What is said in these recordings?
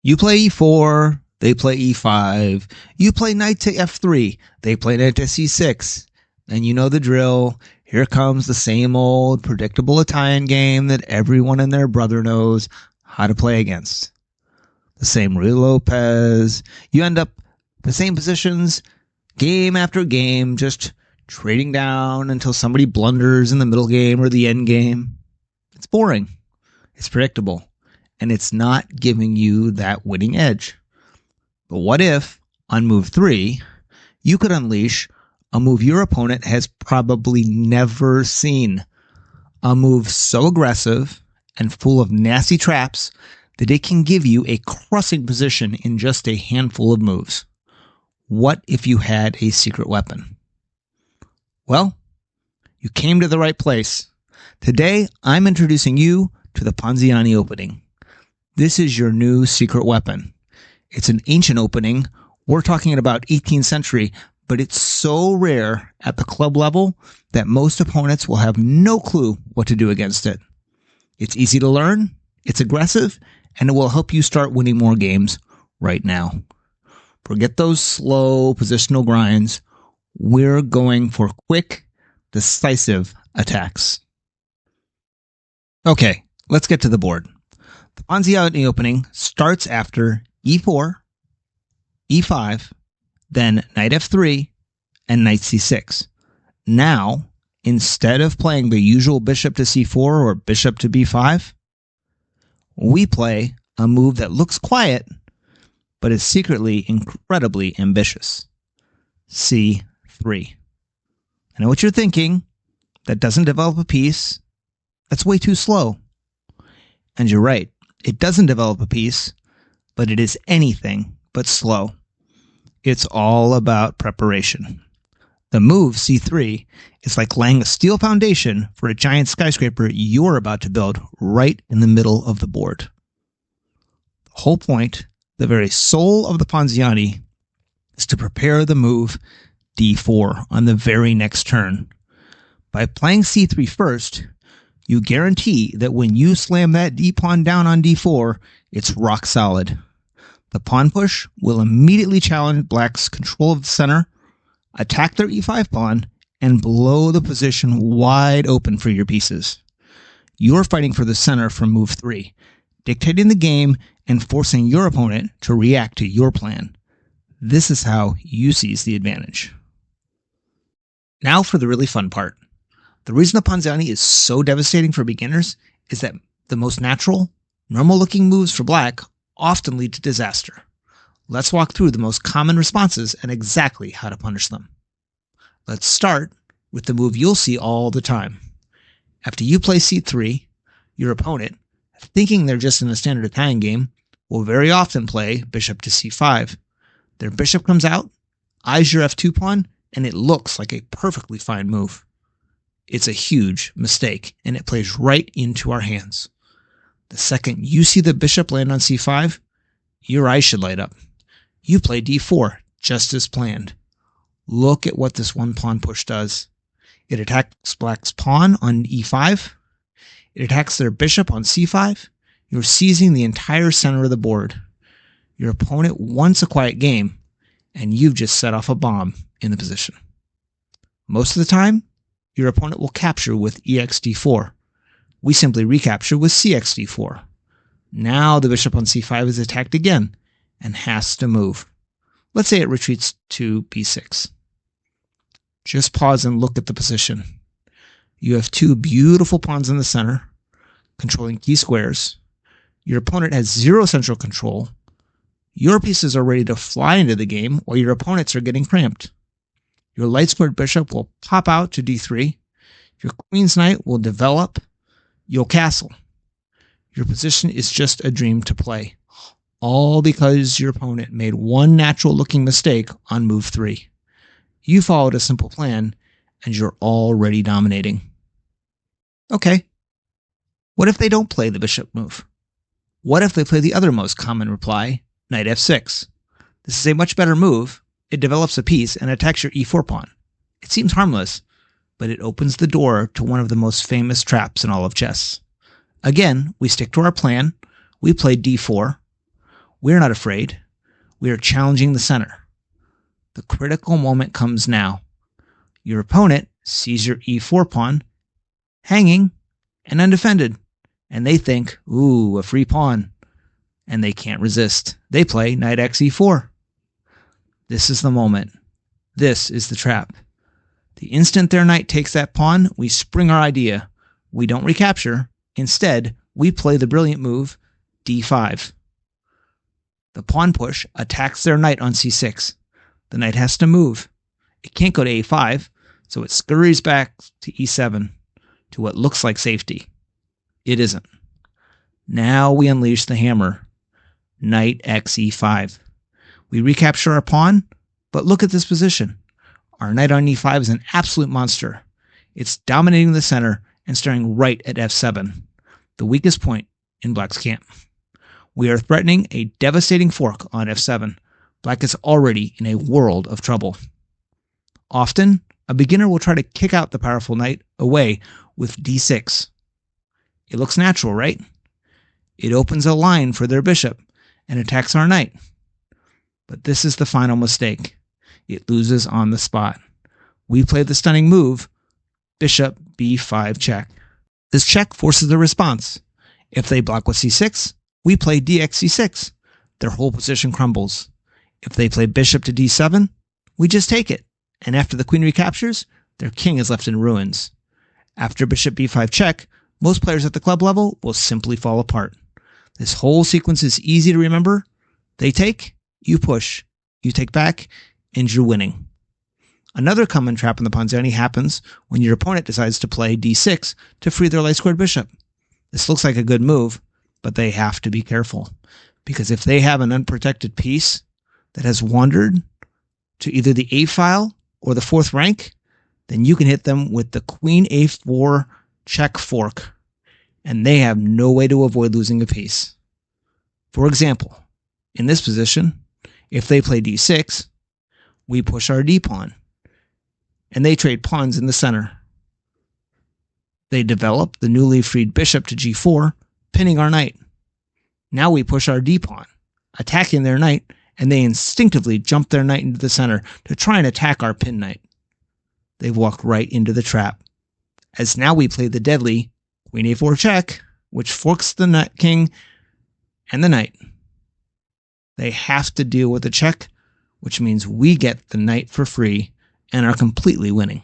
You play e4, they play e5. You play knight to f3, they play knight to c6. And you know the drill. Here comes the same old predictable Italian game that everyone and their brother knows how to play against. The same Lopez. You end up the same positions game after game, just trading down until somebody blunders in the middle game or the end game. It's boring. It's predictable. And it's not giving you that winning edge. But what if, on move 3, you could unleash a move your opponent has probably never seen? A move so aggressive and full of nasty traps that it can give you a crushing position in just a handful of moves. What if you had a secret weapon? Well, you came to the right place. Today, I'm introducing you to the Ponziani Opening. This is your new secret weapon. It's an ancient opening. We're talking about 18th century, but it's so rare at the club level that most opponents will have no clue what to do against it. It's easy to learn, it's aggressive, and it will help you start winning more games right now. Forget those slow positional grinds. We're going for quick, decisive attacks. Okay, let's get to the board. The Ponziani Opening starts after e4, e5, then knight f3, and knight c6. Now, instead of playing the usual bishop to c4 or bishop to b5, we play a move that looks quiet, but is secretly incredibly ambitious. c3. I know what you're thinking. That doesn't develop a piece. That's way too slow. And you're right. It doesn't develop a piece, but it is anything but slow. It's all about preparation. The move, c3, is like laying a steel foundation for a giant skyscraper you're about to build right in the middle of the board. The whole point, the very soul of the Ponziani, is to prepare the move d4 on the very next turn. By playing c3 first, you guarantee that when you slam that d-pawn down on d4, it's rock solid. The pawn push will immediately challenge black's control of the center, attack their e5 pawn, and blow the position wide open for your pieces. You're fighting for the center from move 3, dictating the game and forcing your opponent to react to your plan. This is how you seize the advantage. Now for the really fun part. The reason the Ponziani is so devastating for beginners is that the most natural, normal-looking moves for black often lead to disaster. Let's walk through the most common responses and exactly how to punish them. Let's start with the move you'll see all the time. After you play c3, your opponent, thinking they're just in a standard Italian game, will very often play bishop to c5. Their bishop comes out, eyes your f2 pawn, and it looks like a perfectly fine move. It's a huge mistake, and it plays right into our hands. The second you see the bishop land on c5, your eyes should light up. You play d4, just as planned. Look at what this one pawn push does. It attacks black's pawn on e5. It attacks their bishop on c5. You're seizing the entire center of the board. Your opponent wants a quiet game, and you've just set off a bomb in the position. Most of the time, your opponent will capture with exd4. We simply recapture with cxd4. Now the bishop on c5 is attacked again and has to move. Let's say it retreats to b6. Just pause and look at the position. You have two beautiful pawns in the center, controlling key squares. Your opponent has zero central control. Your pieces are ready to fly into the game while your opponents are getting cramped. Your light squared bishop will pop out to d3. Your queen's knight will develop. You'll castle. Your position is just a dream to play. All because your opponent made one natural-looking mistake on move 3. You followed a simple plan, and you're already dominating. Okay. What if they don't play the bishop move? What if they play the other most common reply, knight f6? This is a much better move. It develops a piece and attacks your e4 pawn. It seems harmless, but it opens the door to one of the most famous traps in all of chess. Again, we stick to our plan. We play d4. We're not afraid. We are challenging the center. The critical moment comes now. Your opponent sees your e4 pawn hanging and undefended, and they think, ooh, a free pawn, and they can't resist. They play knight x e4. This is the moment. This is the trap. The instant their knight takes that pawn, we spring our idea. We don't recapture. Instead, we play the brilliant move d5. The pawn push attacks their knight on c6. The knight has to move. It can't go to a5, so it scurries back to e7, to what looks like safety. It isn't. Now we unleash the hammer. Knight x e5. We recapture our pawn, but look at this position. Our knight on e5 is an absolute monster. It's dominating the center and staring right at f7, the weakest point in Black's camp. We are threatening a devastating fork on f7. Black is already in a world of trouble. Often, a beginner will try to kick out the powerful knight away with d6. It looks natural, right? It opens a line for their bishop and attacks our knight. But this is the final mistake. It loses on the spot. We play the stunning move, bishop b5 check. This check forces a response. If they block with c6, we play dx c6. Their whole position crumbles. If they play bishop to d7, we just take it. And after the queen recaptures, their king is left in ruins. After bishop b5 check, most players at the club level will simply fall apart. This whole sequence is easy to remember. They take, you push, you take back, and you're winning. Another common trap in the Ponziani happens when your opponent decides to play d6 to free their light-squared bishop. This looks like a good move, but they have to be careful, because if they have an unprotected piece that has wandered to either the a file or the fourth rank, then you can hit them with the queen a4 check fork, and they have no way to avoid losing a piece. For example, in this position, if they play d6, we push our d-pawn, and they trade pawns in the center. They develop the newly freed bishop to g4, pinning our knight. Now we push our d-pawn, attacking their knight, and they instinctively jump their knight into the center to try and attack our pin knight. They've walked right into the trap, as now we play the deadly queen a4 check, which forks the king and the knight. They have to deal with the check, which means we get the knight for free and are completely winning.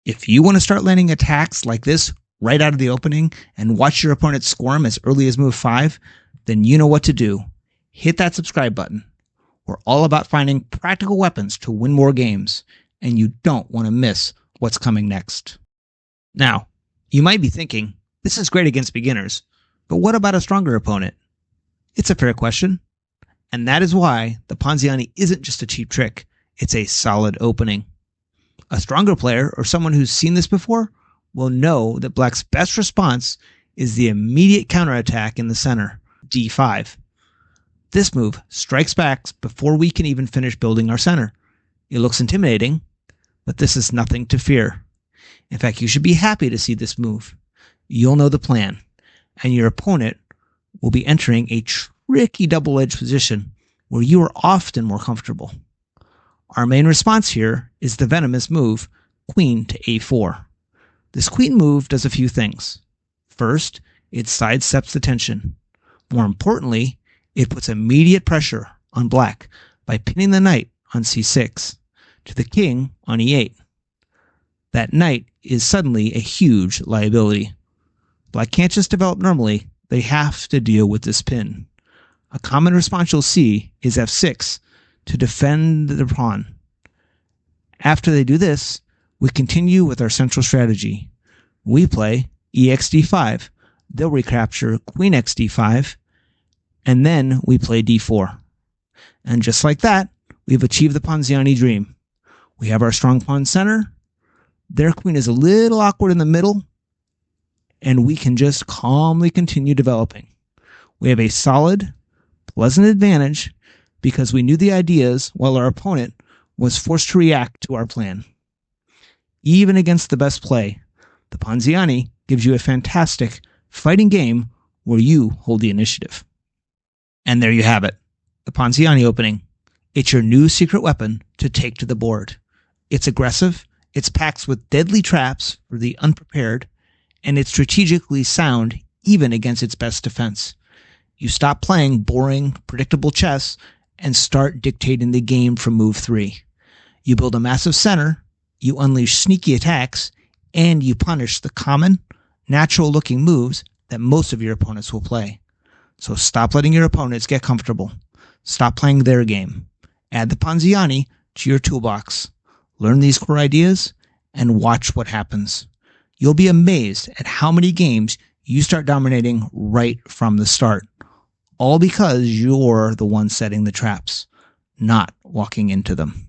If you want to start landing attacks like this right out of the opening and watch your opponent squirm as early as move 5, then you know what to do. Hit that subscribe button. We're all about finding practical weapons to win more games, and you don't want to miss what's coming next. Now, you might be thinking, this is great against beginners, but what about a stronger opponent? It's a fair question, and that is why the Ponziani isn't just a cheap trick, it's a solid opening. A stronger player, or someone who's seen this before, will know that Black's best response is the immediate counterattack in the center, d5. This move strikes back before we can even finish building our center. It looks intimidating, but this is nothing to fear. In fact, you should be happy to see this move. You'll know the plan, and your opponent will be entering a tricky double-edged position where you are often more comfortable. Our main response here is the venomous move, queen to a4. This queen move does a few things. First, it sidesteps the tension. More importantly, it puts immediate pressure on Black by pinning the knight on c6 to the king on e8. That knight is suddenly a huge liability. Black can't just develop normally, they have to deal with this pin. A common response you'll see is f6 to defend the pawn. After they do this, we continue with our central strategy. We play exd5, they'll recapture queen xd5, and then we play d4. And just like that, we've achieved the Ponziani dream. We have our strong pawn center, their queen is a little awkward in the middle, and we can just calmly continue developing. We have a solid, pleasant advantage because we knew the ideas while our opponent was forced to react to our plan. Even against the best play, the Ponziani gives you a fantastic fighting game where you hold the initiative. And there you have it. The Ponziani Opening. It's your new secret weapon to take to the board. It's aggressive, it's packed with deadly traps for the unprepared, and it's strategically sound even against its best defense. You stop playing boring, predictable chess and start dictating the game from move 3. You build a massive center, you unleash sneaky attacks, and you punish the common, natural-looking moves that most of your opponents will play. So stop letting your opponents get comfortable. Stop playing their game. Add the Ponziani to your toolbox. Learn these core ideas and watch what happens. You'll be amazed at how many games you start dominating right from the start. All because you're the one setting the traps, not walking into them.